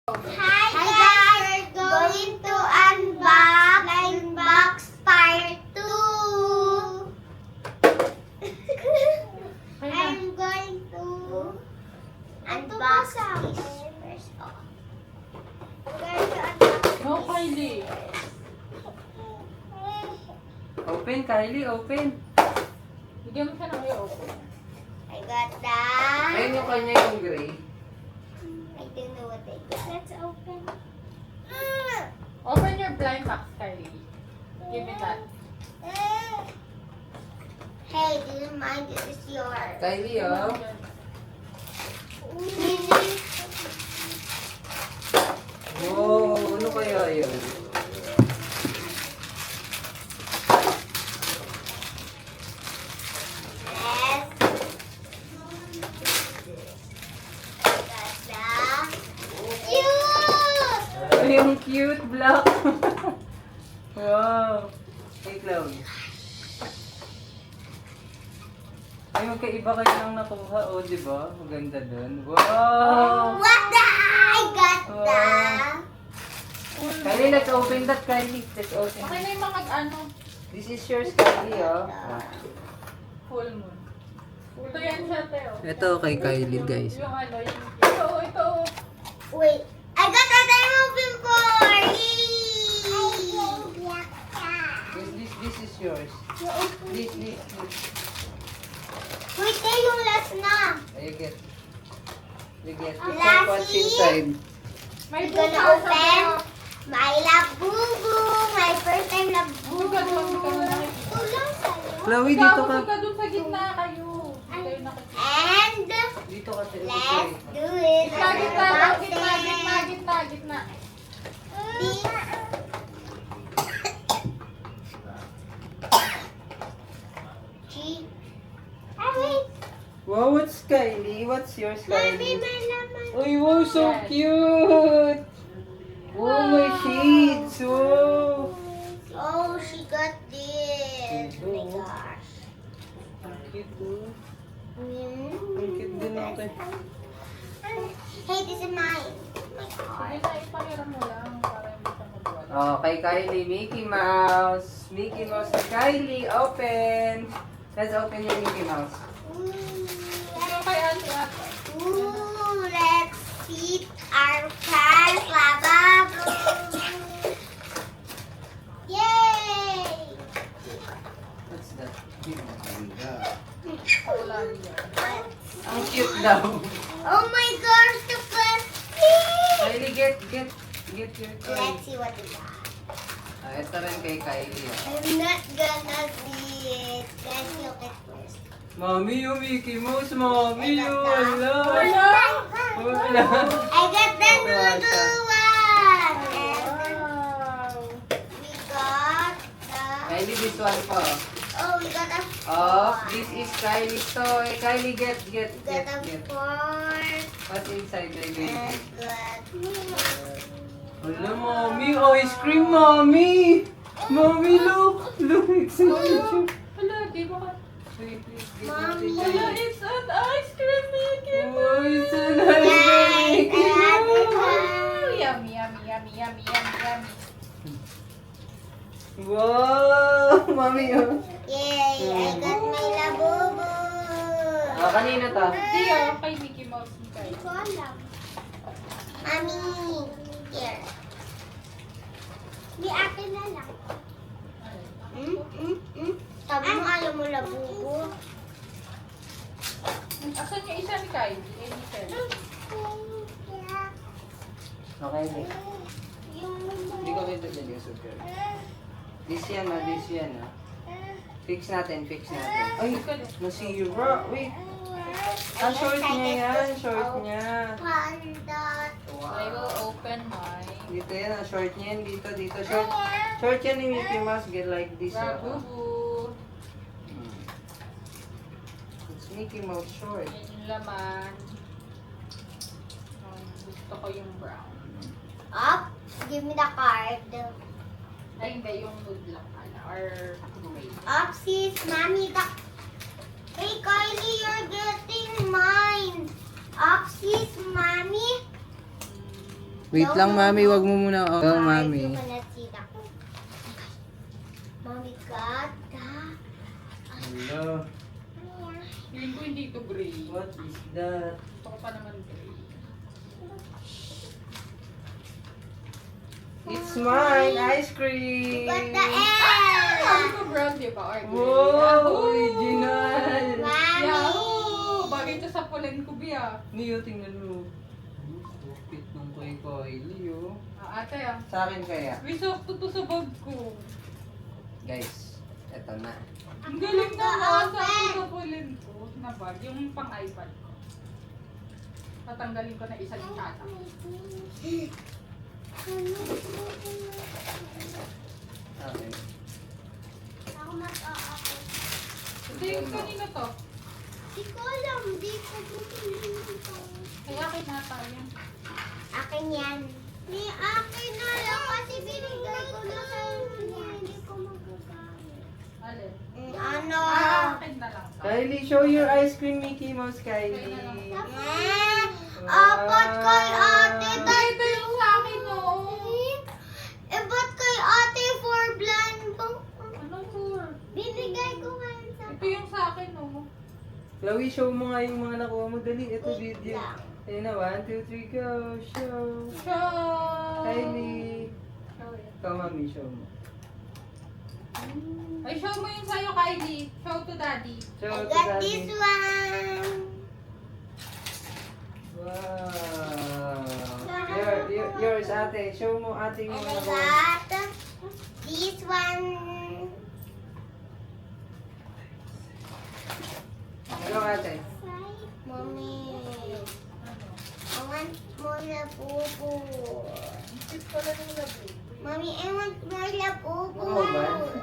Hi guys, we're going to unbox Blind Box Part 2. I'm going to unbox this first off. We're going to unbox No, Kylie. Open, Kylie, open. Bigyan mo siya ng i-open. I got that. Ayun yung kanya yung gray. I don't know what I got. Let's open. Open your blind box, Kylie. Give me that. Hey, this is mine. This is yours. Kylie, oh. Wow, ano kaya yun? Ay, yung cute black. Wow. Hey, Chloe. Ay, magkaiba kayo nang nakuha, oh, di ba? Maganda dun. Wow! What the? I got Wow. that. Kylie, let's open that, Kylie. Let's open. Okay na yung mga ano, This is yours, Kylie, oh. full moon. Ito yan siya, Teo. Ito kay Kylie, guys. Yung ano, yung ito. Wait, I got that I'm open for. This is yours. This. Wait, tayo yung last na. You get. Last Check what's inside. May We're gonna buka open sa my Labubu. My first time Labubu. Buka doon, Ulang sa'yo. Chloe, dito ka. Buka doon sa gitna kayo. Hindi kayo nakikita. And Dito ka. let's do it. Gitna. G. Wait. Wow, what's Kylie? What's yours, Mommy, Kylie? may laman. Oh, wow, so Yes. cute! Oh, my shades! Wow! Oh, she got this. Oh my gosh. Ang cute, oh. Mm. Ang cute din ako. Hey, this is mine. My Sige card. na, ipahiram mo lang para hindi ka magwala. Oh, kay Kylie, Mickey Mouse. Mickey Mouse na Kylie, open! Let's open your Mickey Mouse. Ito kay Ate. Ooh, let's see our prize Labubu. Yay! What's that? Wala niya. Ang cute daw. Oh my gosh, the plastic! Kylie, get your toy. Let's see what we got. Ito rin kay Kylie. Oh. I'm not gonna see it. Let's look at first. Mami, yung Mickey Mouse, Mami, yung wala. Wala. Wala. I got the noodle one! And Wow. we got the... Kylie, this one po. Oh, we got a Oh, fork. this is Kylie's toy. Kylie, get. We got a fork. What's inside the game? And got... Hello, Mommy. Ice cream, Mommy. Mommy, look. Look, excited. Wala, di ba ka? Wait, please. Mommy. Wala, it's an ice cream, Mickey. Oh, it's a nice Guys, Mickey I have the Mouse. card. Yummy. Wow, Mommy. Oh. Yay, I got my Labubu. Ah, kanina to. Di, kay Mickey Mouse ni Kylie. Ko alam. Mami, here. Di akin na lang. Sabi mo ayaw mo Labubu. Asan yung isa ni Kylie? Eh, ni Kylie. Okay, Nick. Hindi ko kita dyan yung sugar. This yan, ah. Fix natin. Ay, nasira. Wait. Ang short niya yan, short niya. Panda. I will open mine. Dito yan, ang short niya yan. Dito. Short yan ni Mickey Mouse. Get like this. Labubu. It's Mickey Mouse short. Yan yung laman. Gusto ko yung brown. Up, give me the card. Ay, hindi. Yung nude lang. Or gray. Up, sis, mommy, the... Hey, Kylie, you're getting mine. Up, sis, mommy. Wait lang, mami. Wag mo muna. Oh, You mami. cannot see that. Mommy got that. Hello. Feeling ko hindi ito gray. What is that? Gusto ko pa naman gray. It's mine. Ice Got cream. the L. Sabi ko brown, di ba? Or gray. Wow, Yahoo! original. Mommy. Yahoo! Bagay ito sa pulen ko, Bia. Niyo, tingnan mo. Stupid nung kay Kylie, oh. Ate ah. Sa akin kaya. Wisok to sa bag ko. Guys, eto na. Ang galing na sa pulen ko na bag. Yung pang iPad ko. Tatanggalin ko na isa yung kata. Okay. Ako mag-aako. Hindi yung kanina to. Di ko alam. Di ko bumili ito. Kaya akin na tayo. Akin yan. Ni akin na lang kasi binigay ko na sa inyo. Hindi ko magagamit. Alin? Ano? Akin na lang. Kylie, show your ice cream, Mickey Mouse, Kylie. Apat kay ate. Ito yung sa akin, oh. Eh, ba't kay ate for blanco? Anong tour? Binigay ko nga yun sa Ito yung sa akin, oh. Chloe, show mo nga yung mga nakuha mo. Dali, ito Wait video. lang. Ayun na, 1, 2, 3, go. Show. Show! Kylie. Show yan. Ikaw, mami, show mo. Ay, show mo yung sa'yo, Kylie. Show to daddy. Show I to got daddy. this one. Wow. Yours, ate. Show mo ate yung And mga I nakuha mo. got this one. Ano, ate? Mommy, Ano? I want more labubu. Isip ko lang yung labi. Mommy, I want more labubu. Nakahubad?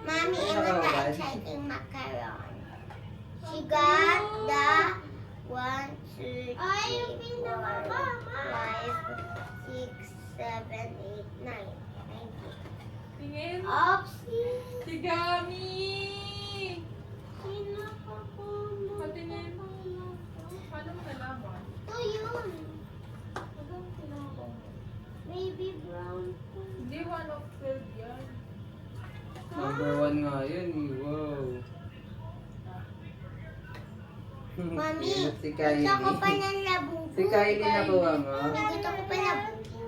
Mommy, I want the Nakahubad? exciting macaron. She got the 1, 2, 3, 4, 5, 6, 7, 8, 9. Tingin. Oopsie. Si Gami! Pinakapuno. Patingin. Paano mo nalaman? Ito yun. Anong tinawag? Baby brown. Hindi, 1 of 12 yan. Number 1 nga yun eh. Wow. Mami, Si gusto ko pa Kylie. ng labubu. Si Kylie nakuha mo. Gusto ko pa labubu.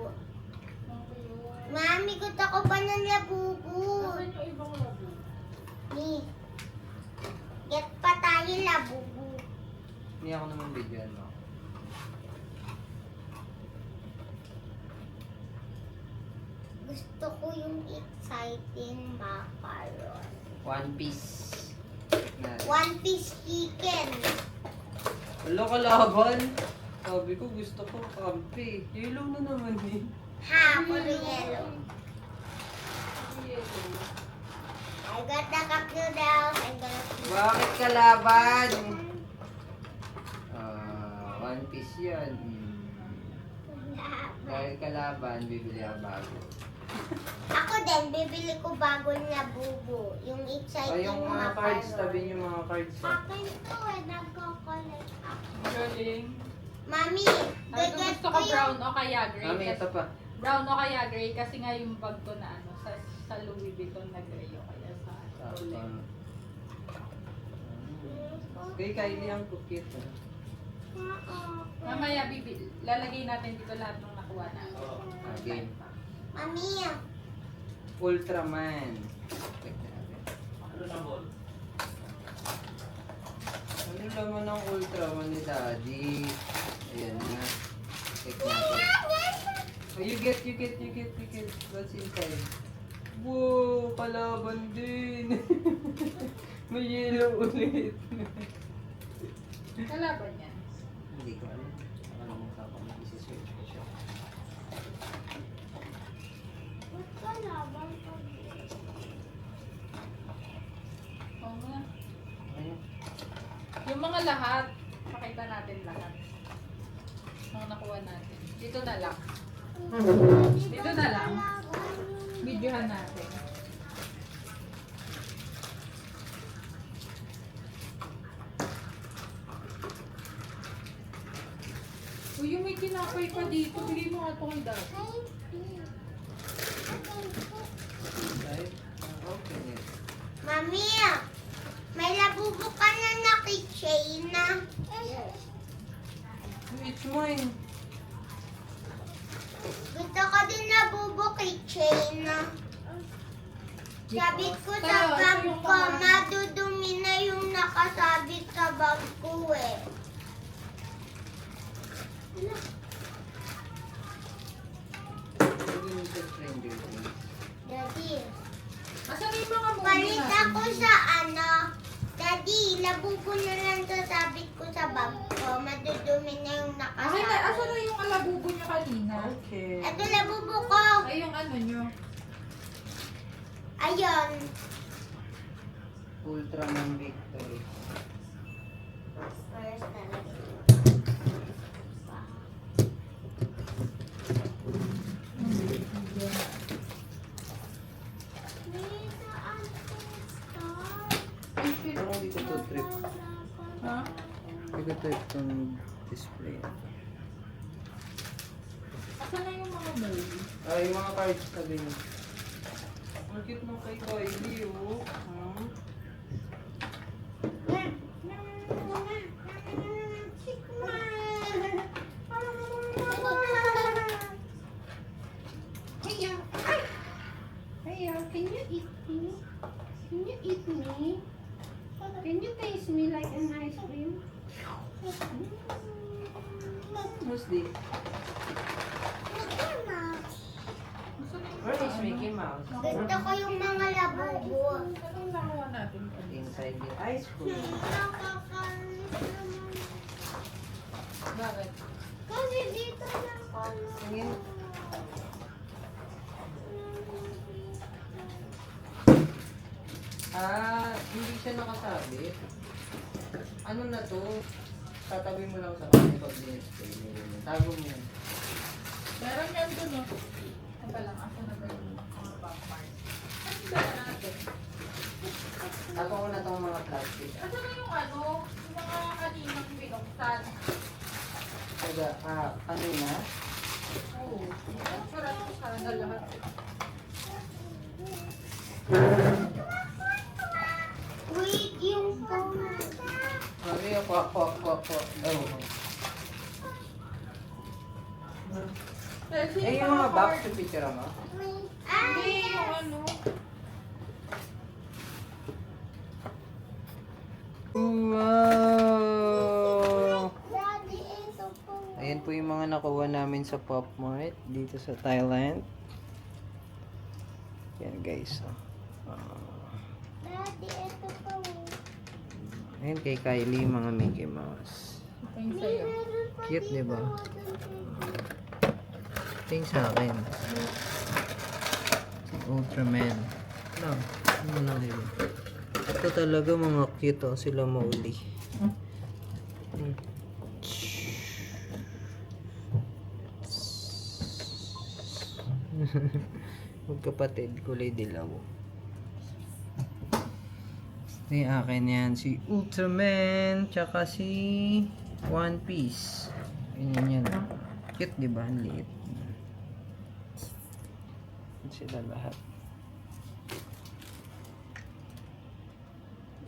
Mami, gusto ko pa ng labubu. Nasaan yung ibang labi? Ni, get pa tayo labubu. Hindi ako naman videoan mo. Gusto ko yung exciting macaron. One Piece. One piece chicken. Wala kalaban. Sabi ko gusto ko kampi. Yellow na naman eh. Ha, puro yellow. I got the cup noodles. I'm gonna keep Bakit kalaban? One Piece yan. Dahil kalaban, bibili ako bago. Ako din, bibili ko bago na bubo. Yung O exciting yung mga cards, macaron. tabi yung mga cards. Akin to eh, nagko-collect ako. Galing. Mami, Sabi ko gagat gusto ko ko yung... brown o kaya gray. Mami, ito pa. Brown o kaya gray kasi nga yung bag ko na ano, sa Louis Vuitton na gray o kaya sa Rolex. Kay Kylie ang cookie. Mamaya lalagay natin dito lahat ng nakuha natin. Okay. Mami, Ultraman. Check natin. Ano laman ng Ultraman ni Daddy? Ayan na. Check natin. Oh, you get. What's inside? Wow, kalaban din. May yellow ulit. Kalaban yan. Hindi ko alam. Ano mo ka kung isi-search ko siya. ba't ka labang pag... Oo nga. Ayun. Yung mga lahat, pakita natin lahat. Mga nakuha natin. Dito na lang. Dito na lang. Videohan natin. Uy, yung Mickey tinapay pa dito. Bigay mo nga ito kay dad. Right? Open it. Mami, may labubo ka na na keychain na. It's mine. Gusto ko din labubo keychain na. Sabit ko sa bag ko, madudumi na yung nakasabit sa bag ko eh. Lagyan mo sa stranger things. Daddy, Asan yung mga movie palit natin? ako sa ano. Daddy, labubo na lang sasabit ko sa bag ko, madudumi na yung Asan na, asan nakasabit. na yung alabubo niyo kanina? Okay. Ito labubo ko. Ay, yung ano niyo. Ayun. Ultraman Victory. First talaga. Parang hindi ko to trip. Ha? Hindi ko trip itong display. Asan na yung mga movie? Ay, yung mga cards sabi niyo. Ang cute nung kay Kylie, oh. Hmm? Hey, can you eat me? Can you eat me? Can you taste me like an ice cream? Who's this? Where is Mickey Mouse? Gusto ko yung mga labubo. Anong nakuha natin? Inside the ice cream. Bakit? Kasi dito lang ako. Tingin. Hindi siya nakasabit. Ano na to? Tatabi mo lang sa kanya pag display. Tago mo yan. Meron yan dun, no? Teka lang, asan na ba yung mga back part? Ano ba natin? Tago ko na tong mga plastic. Asan na yung ano? Yung mga kaninang binuksan? Taga, kanina. Oo. Sarap ko sana lahat. Wait, yung phone. Mami, ako. Oh. Eh, yung mga box sa picture mo? Hindi, yung ano. Wow! Daddy, ito po. Ayan po yung mga nakuha namin sa Pop Mart dito sa Thailand. Yan guys. Daddy, ito po. Ayan kay Kylie, mga Mickey Mouse. Ito yung sa'yo. Cute, di ba? Ito yung sa akin. Si Ultraman. No, ano na diba? Ito talaga mga cute, oh. Sila mauli. Hmm. Magkapatid, kulay dilaw. Ito yung akin yan. Si Ultraman, tsaka si One Piece. Ganyan yan. Cute, di ba? Ang liit. Sila lahat.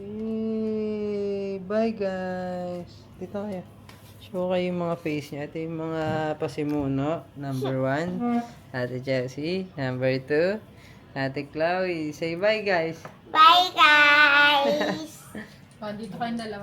Yay! Bye guys! Dito kayo. Show kayo yung mga face niya. Ito yung mga pasimuno. Number 1. Ate Jessie. Number 2. Ate Chloe. Say bye guys! Bye, guys! Dito kayong dalawa.